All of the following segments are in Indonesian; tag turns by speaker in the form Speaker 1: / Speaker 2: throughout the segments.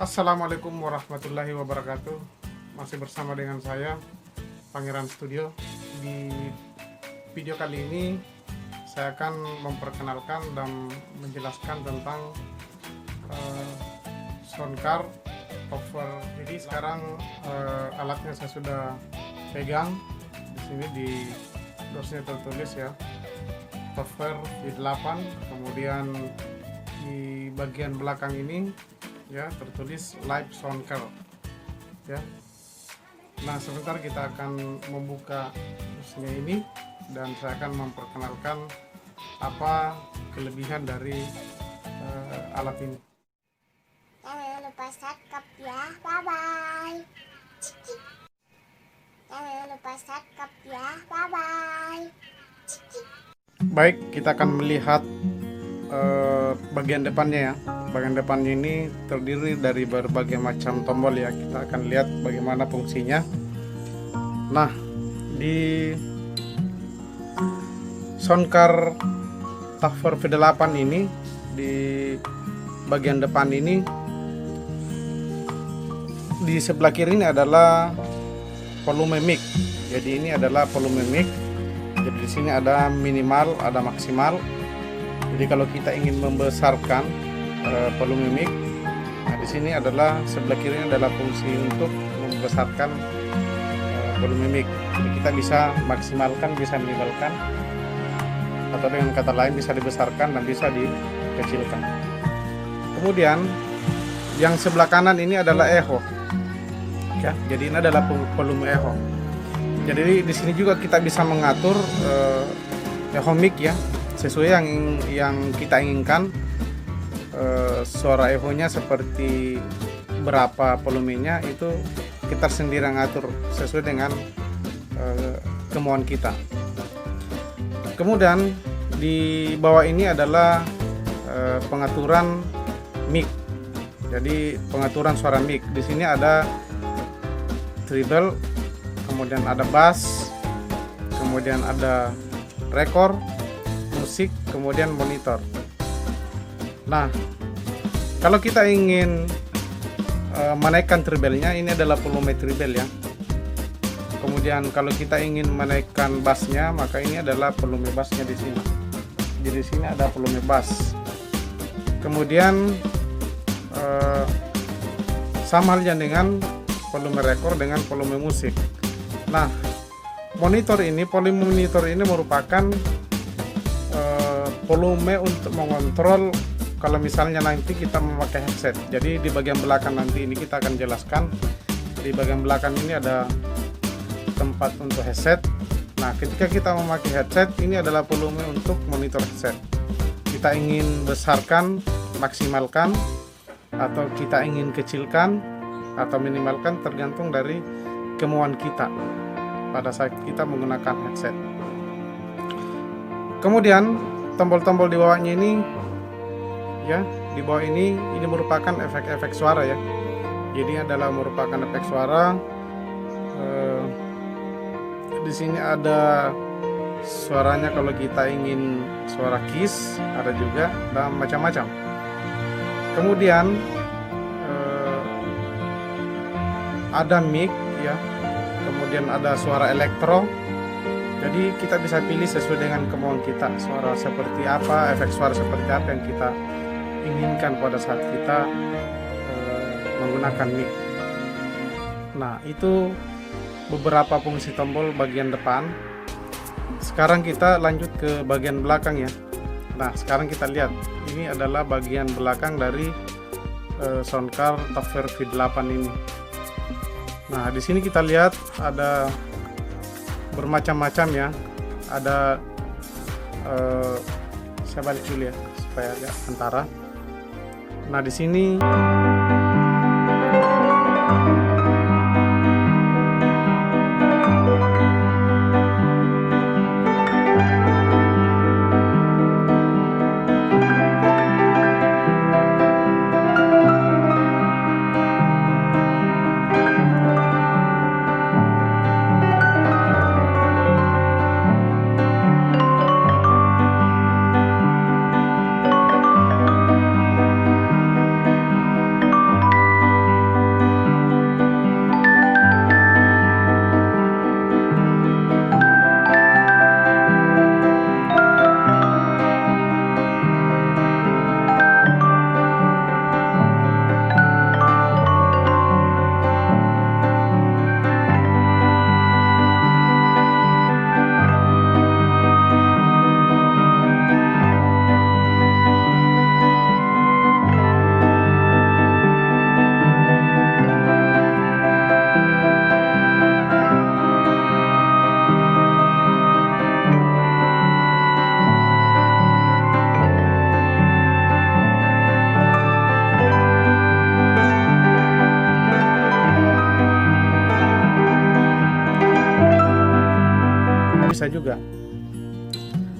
Speaker 1: Assalamualaikum warahmatullahi wabarakatuh. Masih bersama dengan saya Pangeran Studio. Di video kali ini saya akan memperkenalkan dan menjelaskan tentang soundcard cover. Jadi sekarang alatnya saya sudah pegang. Di sini di dosnya tertulis ya, cover V8. Kemudian di bagian belakang ini ya tertulis live soundcard ya. Nah, sebentar kita akan membuka dosnya ini dan saya akan memperkenalkan apa kelebihan dari alat ini.
Speaker 2: Jangan lupa subscribe ya, bye bye. Jangan lupa subscribe ya, bye bye.
Speaker 1: Baik, kita akan melihat bagian depannya ya. Bagian depannya ini terdiri dari berbagai macam tombol ya. Kita akan lihat bagaimana fungsinya. Nah, di soundcard Tougher V8 ini di bagian depan ini, di sebelah kiri ini adalah volume mic. Jadi ini adalah volume mic. Jadi di sini ada minimal, ada maksimal. Jadi kalau kita ingin membesarkan volume mic, nah di sini adalah sebelah kiri adalah fungsi untuk membesarkan volume mic. Jadi kita bisa maksimalkan, bisa minimalkan, atau dengan kata lain bisa dibesarkan dan bisa dikecilkan. Kemudian yang sebelah kanan ini adalah echo. Ya, jadi ini adalah volume echo. Jadi di sini juga kita bisa mengatur echo mic ya, sesuai yang kita inginkan. Suara echo-nya seperti berapa volumenya itu kita sendiri ngatur sesuai dengan kemauan kita. Kemudian di bawah ini adalah pengaturan mic. Jadi pengaturan suara mic. Di sini ada treble, kemudian ada bass, kemudian ada record, musik, kemudian monitor. Nah, kalau kita ingin menaikkan treble-nya, ini adalah volume treble ya. Kemudian kalau kita ingin menaikkan bassnya, maka ini adalah volume bassnya di sini. Jadi di sini ada volume bass. Kemudian sama halnya dengan volume record dengan volume musik. Nah, volume monitor ini merupakan volume untuk mengontrol kalau misalnya nanti kita memakai headset. Jadi di bagian belakang nanti ini kita akan jelaskan. Di bagian belakang ini ada tempat untuk headset. Nah, ketika kita memakai headset, ini adalah volume untuk monitor headset. Kita ingin besarkan, maksimalkan, atau kita ingin kecilkan atau minimalkan, tergantung dari kemauan kita pada saat kita menggunakan headset. Kemudian tombol-tombol di bawahnya ini ya, di bawah ini merupakan efek-efek suara ya. Jadi adalah merupakan efek suara. Di sini ada suaranya kalau kita ingin suara kiss, ada juga, dan macam-macam. Kemudian ada mic ya, kemudian ada suara elektro. Jadi kita bisa pilih sesuai dengan kemauan kita, suara seperti apa, efek suara seperti apa yang kita inginkan pada saat kita menggunakan mic. Nah, itu beberapa fungsi tombol bagian depan. Sekarang kita lanjut ke bagian belakang ya. Nah, sekarang kita lihat, ini adalah bagian belakang dari soundcard Tougher V8 ini. Nah, di sini kita lihat ada bermacam-macam ya. Ada saya balik dulu ya supaya agak antara. Nah, di sini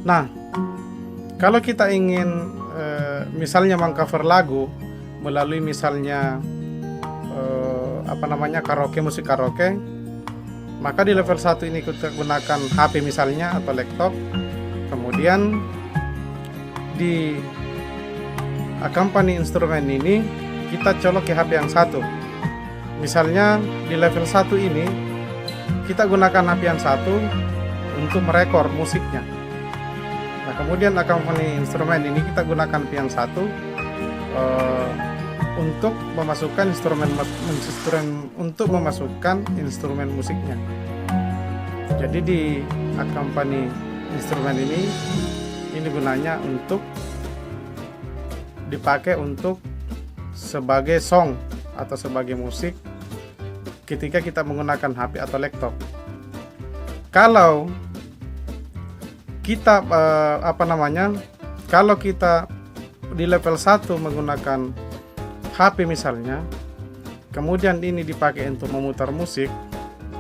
Speaker 1: Nah, kalau kita ingin misalnya mengcover lagu melalui misalnya karaoke, musik karaoke, maka di level 1 ini kita gunakan HP misalnya atau laptop. Kemudian di accompany instrumen ini kita colok ke HP yang satu. Misalnya di level 1 ini kita gunakan HP yang satu untuk merekor musiknya. Nah, kemudian accompany instrumen ini kita gunakan HP yang satu untuk memasukkan instrumen musiknya. Jadi di accompany instrumen ini gunanya untuk dipakai untuk sebagai song atau sebagai musik ketika kita menggunakan HP atau laptop. Kalau kita kalau kita di level 1 menggunakan HP misalnya, kemudian ini dipakai untuk memutar musik,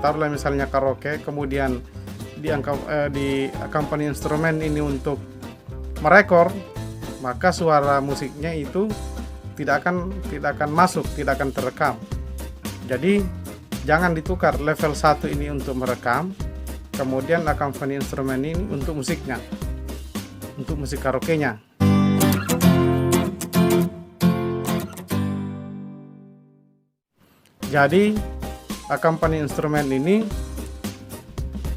Speaker 1: taruhlah misalnya karaoke, kemudian di accompany instrumen ini untuk merekor, maka suara musiknya itu tidak akan masuk, tidak akan terekam. Jadi jangan ditukar level 1 ini untuk merekam, kemudian accompany instrumen ini untuk musiknya, untuk musik karaoke-nya. Jadi accompany instrumen ini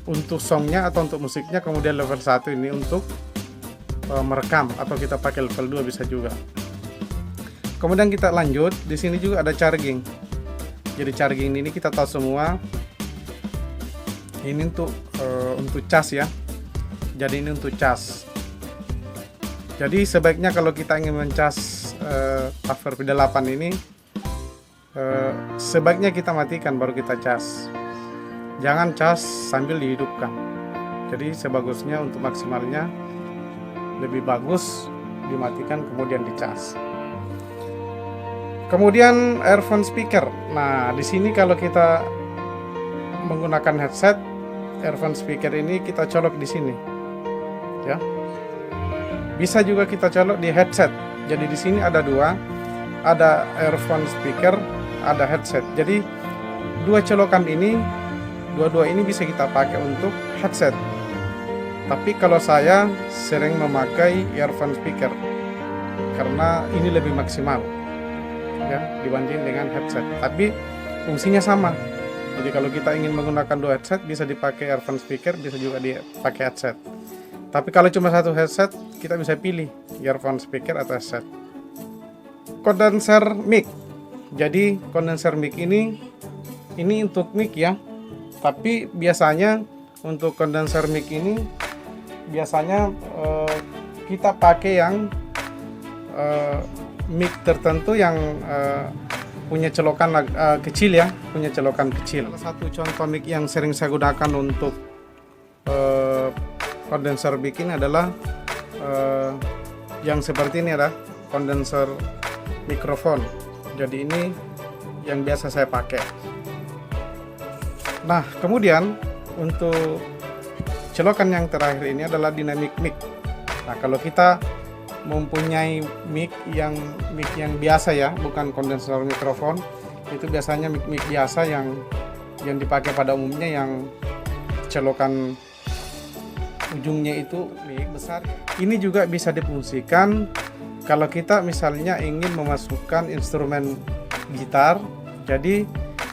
Speaker 1: untuk songnya atau untuk musiknya, kemudian level 1 ini untuk merekam, atau kita pakai level 2 bisa juga. Kemudian kita lanjut, di sini juga ada charging. Jadi charging ini kita tahu semua, ini untuk cas ya. Jadi ini untuk cas. Jadi sebaiknya kalau kita ingin mencas TAFR P8 ini, sebaiknya kita matikan baru kita cas. Jangan cas sambil dihidupkan. Jadi sebagusnya untuk maksimalnya lebih bagus dimatikan kemudian dicas. Kemudian earphone speaker. Nah, di sini kalau kita menggunakan headset, earphone speaker ini kita colok di sini. Ya. Bisa juga kita colok di headset. Jadi di sini ada dua, ada earphone speaker, ada headset. Jadi dua-dua ini bisa kita pakai untuk headset. Tapi kalau saya sering memakai earphone speaker karena ini lebih maksimal ya dibanding dengan headset. Tapi fungsinya sama. Jadi kalau kita ingin menggunakan dua headset, bisa dipakai earphone speaker, bisa juga dipakai headset. Tapi kalau cuma satu headset, kita bisa pilih earphone speaker atau headset. Condenser mic. Jadi condenser mic ini untuk mic ya. Tapi biasanya untuk condenser mic ini biasanya kita pakai yang mic tertentu yang punya celokan kecil ya, punya celokan kecil. Salah satu contoh mic yang sering saya gunakan untuk condenser mic ini adalah yang seperti ini, ada condenser mikrofon. Jadi ini yang biasa saya pakai. Nah, kemudian untuk celokan yang terakhir ini adalah dynamic mic. Nah, kalau kita mempunyai mic yang biasa ya, bukan kondenser mikrofon, itu biasanya mic biasa yang dipakai pada umumnya, yang celokan ujungnya itu mic besar. Ini juga bisa difungsikan kalau kita misalnya ingin memasukkan instrumen gitar. Jadi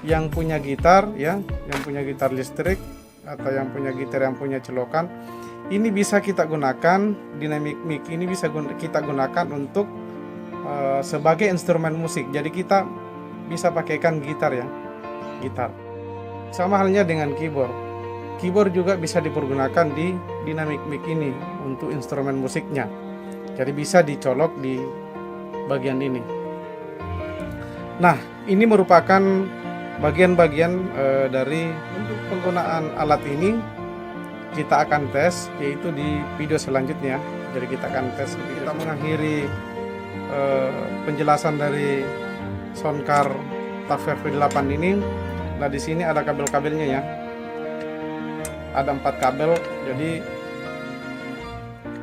Speaker 1: yang punya gitar ya, yang punya gitar listrik atau yang punya gitar yang punya celokan, ini bisa kita gunakan dynamic mic ini, bisa kita gunakan untuk sebagai instrumen musik. Jadi kita bisa pakaikan gitar ya, gitar. Sama halnya dengan keyboard. Keyboard juga bisa dipergunakan di dynamic mic ini untuk instrumen musiknya. Jadi bisa dicolok di bagian ini. Nah, ini merupakan bagian-bagian dari untuk penggunaan alat ini. Kita akan tes, yaitu di video selanjutnya. Jadi kita akan tes. Kita mengakhiri penjelasan dari soundcard TAFR P8 ini. Nah, di sini ada kabel-kabelnya ya. Ada 4 kabel. Jadi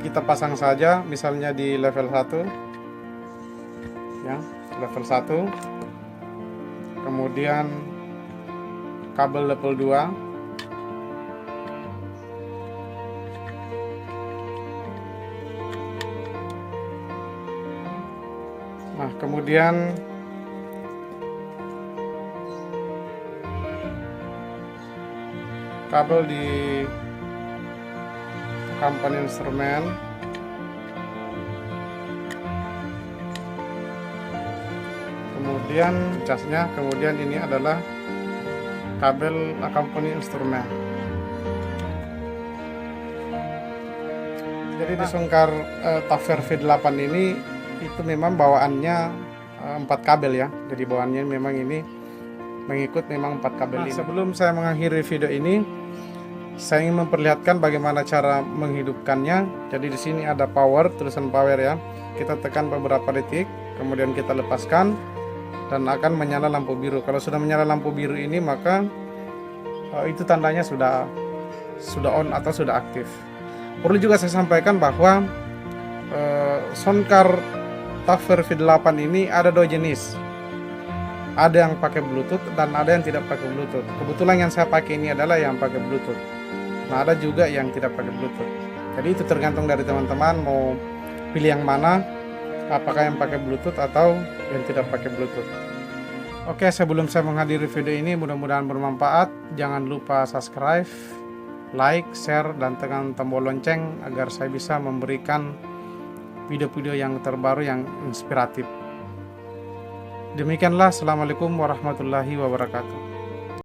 Speaker 1: kita pasang saja misalnya di level 1 ya, level 1, kemudian kabel level 2, nah kemudian kabel di company instrumen, kemudian casnya, kemudian ini adalah kabel company instrumen. Jadi di songkar Tafer V8 ini itu memang bawaannya 4 kabel ya. Jadi bawaannya memang ini mengikut memang 4 kabel ini. Sebelum saya mengakhiri video ini, saya ingin memperlihatkan bagaimana cara menghidupkannya. Jadi di sini ada power, tulisan power ya. Kita tekan beberapa detik, kemudian kita lepaskan dan akan menyala lampu biru. Kalau sudah menyala lampu biru ini maka itu tandanya sudah on atau sudah aktif. Perlu juga saya sampaikan bahwa soundcar Tafer V8 ini ada 2 jenis. Ada yang pakai Bluetooth dan ada yang tidak pakai Bluetooth. Kebetulan yang saya pakai ini adalah yang pakai Bluetooth. Nah, ada juga yang tidak pakai Bluetooth. Jadi itu tergantung dari teman-teman mau pilih yang mana, apakah yang pakai Bluetooth atau yang tidak pakai Bluetooth. Oke, sebelum saya menghadiri video ini, mudah-mudahan bermanfaat. Jangan lupa subscribe, like, share, dan tekan tombol lonceng agar saya bisa memberikan video-video yang terbaru yang inspiratif. Demikianlah, assalamualaikum warahmatullahi wabarakatuh.